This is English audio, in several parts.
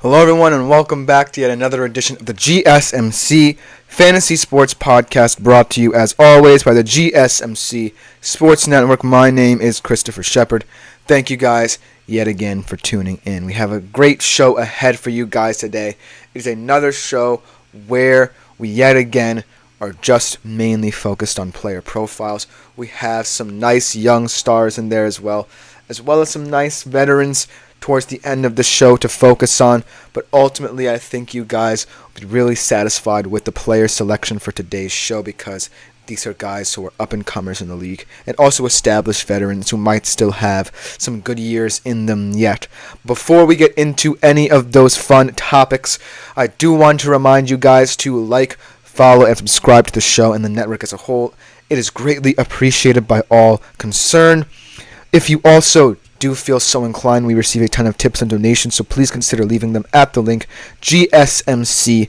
Hello everyone and welcome back to yet another edition of the GSMC Fantasy Sports Podcast, brought to you as always by the GSMC Sports Network. My name is Christopher Shepard. Thank you guys yet again for tuning in. We have a great show ahead for you guys today. It is another show where we yet again are just mainly focused on player profiles. We have some nice young stars in there as well as some nice veterans towards the end of the show to focus on, but ultimately I think you guys will be really satisfied with the player selection for today's show, because these are guys who are up-and-comers in the league and also established veterans who might still have some good years in them yet. Before we get into any of those fun topics, I do want to remind you guys to like, follow, and subscribe to the show and the network as a whole. It is greatly appreciated by all concerned. If you also do feel so inclined, we receive a ton of tips and donations, so please consider leaving them at the link gsmc.cloud.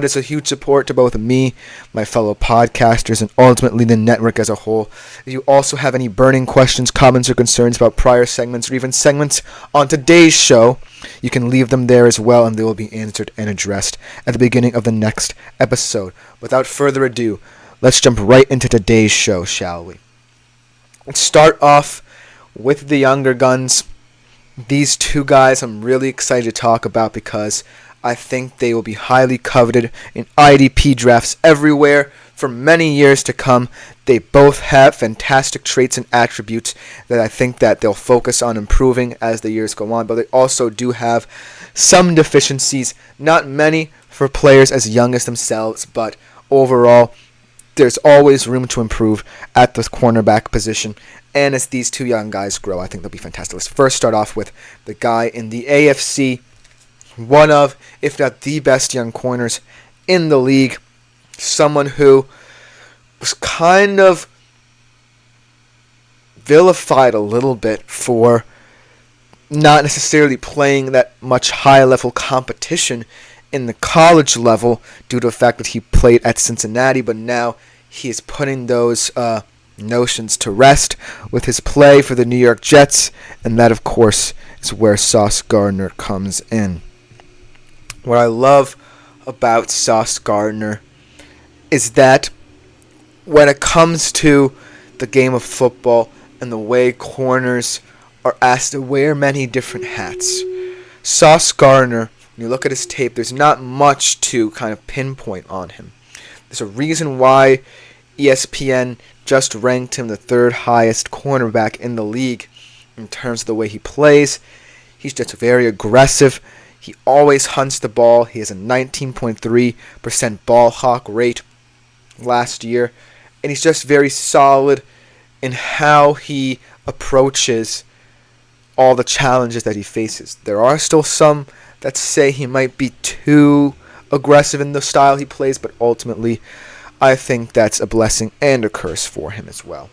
It's a huge support to both me, my fellow podcasters, and ultimately the network as a whole. If you also have any burning questions, comments, or concerns about prior segments or even segments on today's show, you can leave them there as well, and they will be answered and addressed at the beginning of the next episode. Without further ado, let's jump right into today's show, shall we? Let's start off with the younger guns. These two guys I'm really excited to talk about because I think they will be highly coveted in IDP drafts everywhere for many years to come. They both have fantastic traits and attributes that I think that they'll focus on improving as the years go on, but they also do have some deficiencies, not many for players as young as themselves, but overall there's always room to improve at the cornerback position. And as these two young guys grow, I think they'll be fantastic. Let's first start off with the guy in the AFC, one of, if not the best young corners in the league, someone who was kind of vilified a little bit for not necessarily playing that much high-level competition in the college level due to the fact that he played at Cincinnati, but now he is putting those notions to rest with his play for the New York Jets, and that of course is where Sauce Gardner comes in. What I love about Sauce Gardner is that when it comes to the game of football and the way corners are asked to wear many different hats, Sauce Gardner, when you look at his tape, there's not much to kind of pinpoint on him. There's a reason why ESPN just ranked him the third highest cornerback in the league in terms of the way he plays. He's just very aggressive. He always hunts the ball. He has a 19.3% ball hawk rate last year. And he's just very solid in how he approaches all the challenges that he faces. There are still some that say he might be too aggressive in the style he plays, but ultimately I think that's a blessing and a curse for him as well.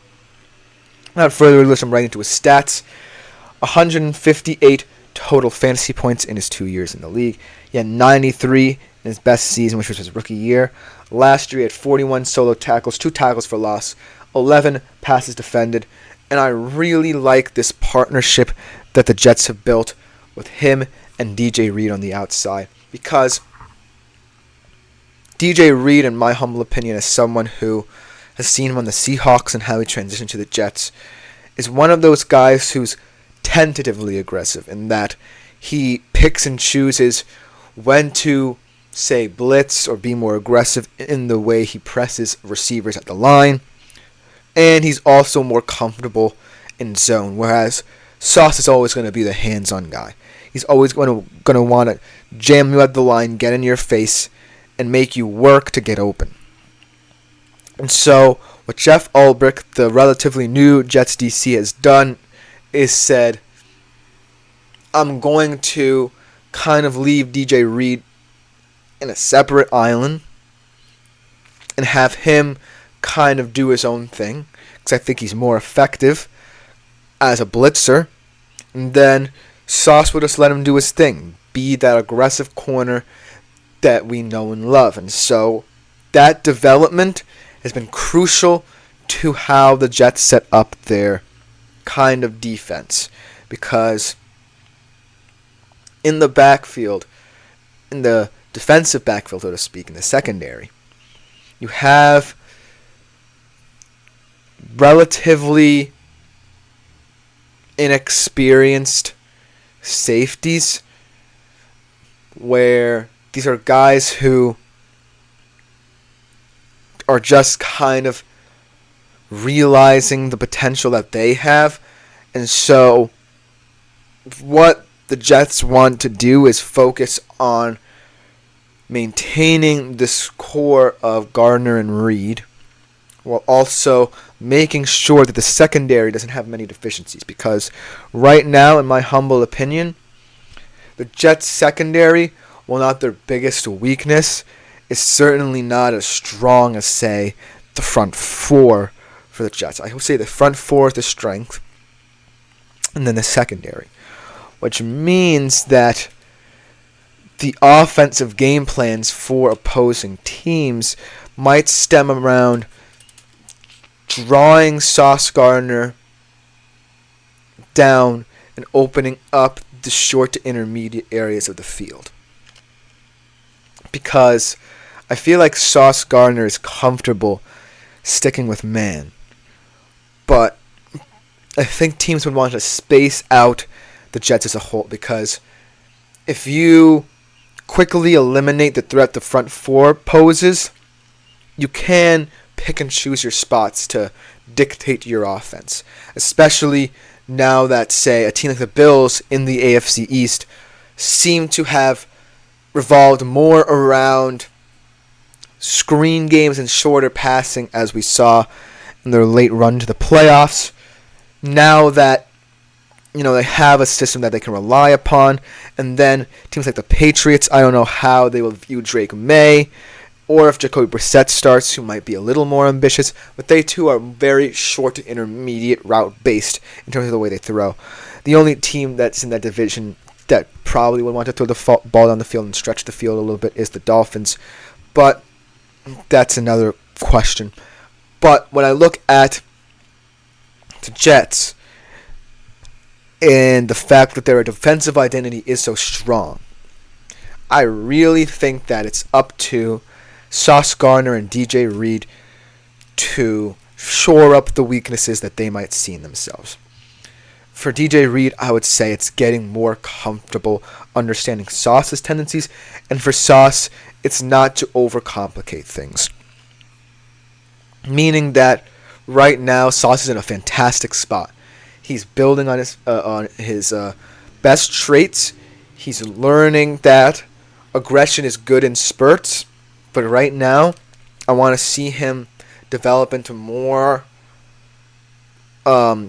Without further ado, let's jump right into his stats. 158 total fantasy points in his 2 years in the league. He had 93 in his best season, which was his rookie year. Last year he had 41 solo tackles, 2 tackles for loss, 11 passes defended, and I really like this partnership that the Jets have built with him and DJ Reed on the outside, because DJ Reed, in my humble opinion, as someone who has seen him on the Seahawks and how he transitioned to the Jets, is one of those guys who's tentatively aggressive in that he picks and chooses when to, say, blitz or be more aggressive in the way he presses receivers at the line. And he's also more comfortable in zone, whereas Sauce is always going to be the hands-on guy. He's always going to want to jam you at the line, get in your face, and make you work to get open. And so what Jeff Ulbrich, the relatively new Jets DC, has done is said, I'm going to kind of leave DJ Reed in a separate island and have him kind of do his own thing, because I think he's more effective as a blitzer. And then Sauce will just let him do his thing, be that aggressive corner that we know and love. And so that development has been crucial to how the Jets set up their kind of defense, because in the backfield, in the defensive backfield, so to speak, in the secondary, you have relatively inexperienced safeties, where these are guys who are just kind of realizing the potential that they have. And so what the Jets want to do is focus on maintaining this core of Gardner and Reed, while also making sure that the secondary doesn't have many deficiencies. Because right now, in my humble opinion, the Jets secondary, while not their biggest weakness, is certainly not as strong as, say, the front four for the Jets. I would say the front four is the strength, and then the secondary, which means that the offensive game plans for opposing teams might stem around drawing Sauce Gardner down and opening up the short to intermediate areas of the field. Because I feel like Sauce Gardner is comfortable sticking with man. But I think teams would want to space out the Jets as a whole, because if you quickly eliminate the threat the front four poses, you can pick and choose your spots to dictate your offense. Especially now that, say, a team like the Bills in the AFC East seem to have revolved more around screen games and shorter passing, as we saw in their late run to the playoffs. Now that they have a system that they can rely upon, and then teams like the Patriots, I don't know how they will view Drake May, or if Jacoby Brissett starts, who might be a little more ambitious, but they too are very short to intermediate route based in terms of the way they throw. The only team that's in that division that probably would want to throw the ball down the field and stretch the field a little bit is the Dolphins, but that's another question. But when I look at the Jets and the fact that their defensive identity is so strong, I really think that it's up to Sauce Gardner and DJ Reed to shore up the weaknesses that they might see in themselves. For DJ Reed, I would say it's getting more comfortable understanding Sauce's tendencies, and for Sauce, it's not to overcomplicate things. Meaning that right now, Sauce is in a fantastic spot. He's building on his best traits. He's learning that aggression is good in spurts, but right now, I want to see him develop into more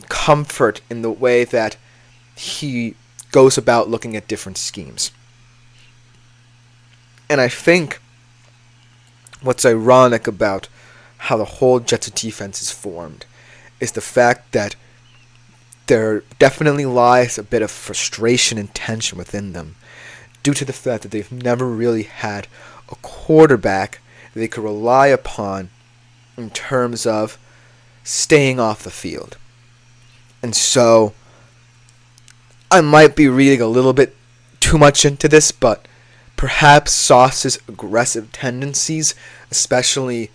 comfort in the way that he goes about looking at different schemes. And I think what's ironic about how the whole Jets defense is formed is the fact that there definitely lies a bit of frustration and tension within them due to the fact that they've never really had a quarterback that they could rely upon in terms of staying off the field. And so I might be reading a little bit too much into this, but perhaps Sauce's aggressive tendencies, especially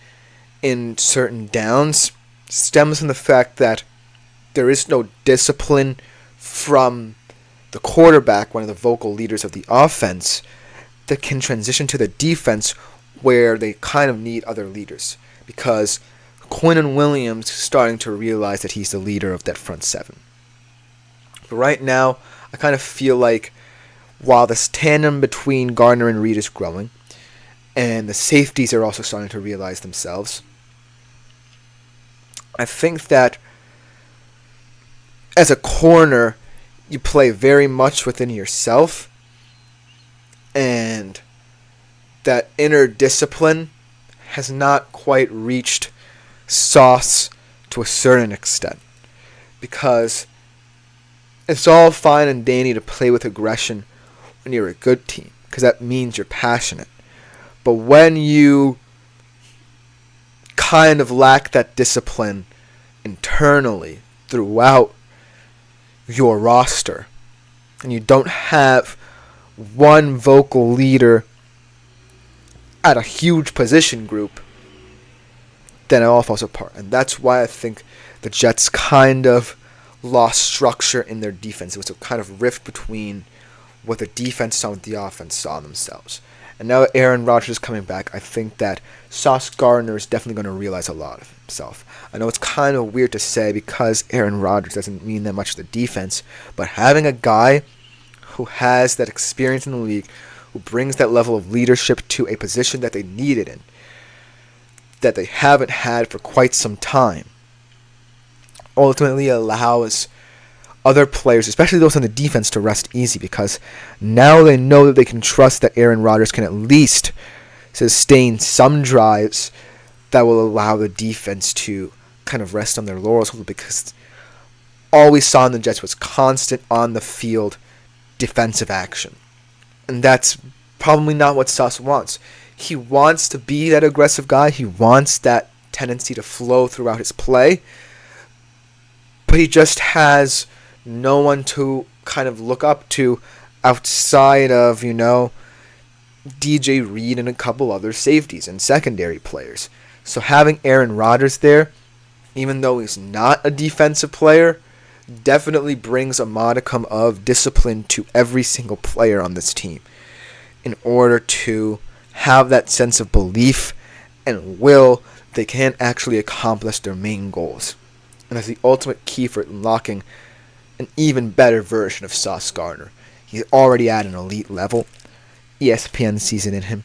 in certain downs, stems from the fact that there is no discipline from the quarterback, one of the vocal leaders of the offense, that can transition to the defense where they kind of need other leaders. Because Quinnen Williams is starting to realize that he's the leader of that front seven. But right now, I kind of feel like while this tandem between Gardner and Reed is growing, and the safeties are also starting to realize themselves, I think that as a corner, you play very much within yourself, and that inner discipline has not quite reached Sauce to a certain extent. Because it's all fine and dandy to play with aggression when you're a good team, because that means you're passionate. But when you kind of lack that discipline internally throughout your roster, and you don't have one vocal leader at a huge position group, then it all falls apart. And that's why I think the Jets kind of lost structure in their defense. It was a kind of rift between what the defense saw and what the offense saw themselves. And now that Aaron Rodgers is coming back, I think that Sauce Gardner is definitely going to realize a lot of himself. I know it's kind of weird to say because Aaron Rodgers doesn't mean that much to the defense, but having a guy who has that experience in the league, who brings that level of leadership to a position that they needed in, that they haven't had for quite some time, ultimately allows other players, especially those on the defense, to rest easy because now they know that they can trust that Aaron Rodgers can at least sustain some drives that will allow the defense to kind of rest on their laurels because all we saw in the Jets was constant on the field defensive action. And that's probably not what Sauce wants. He wants to be that aggressive guy. He wants that tendency to flow throughout his play. But he just has no one to kind of look up to outside of, DJ Reed and a couple other safeties and secondary players. So having Aaron Rodgers there, even though he's not a defensive player, definitely brings a modicum of discipline to every single player on this team in order to have that sense of belief and will they can actually accomplish their main goals. And that's the ultimate key for unlocking an even better version of Sauce Gardner. He's already at an elite level. ESPN sees it in him.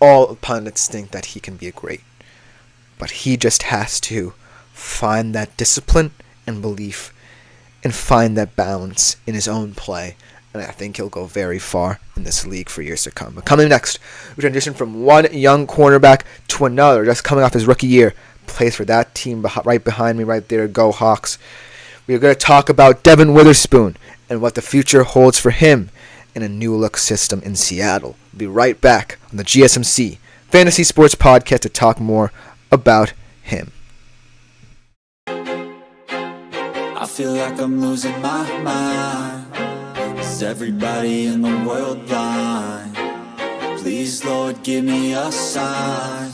All pundits think that he can be a great. But he just has to find that discipline and belief and find that balance in his own play. And I think he'll go very far in this league for years to come. But coming next, we transition from one young cornerback to another, just coming off his rookie year. Plays for that team right behind me right there. Go Hawks. We are going to talk about Devin Witherspoon and what the future holds for him in a new look system in Seattle. We'll be right back on the GSMC Fantasy Sports Podcast to talk more about him. I feel like I'm losing my mind. Is everybody in the world blind? Please, Lord, give me a sign.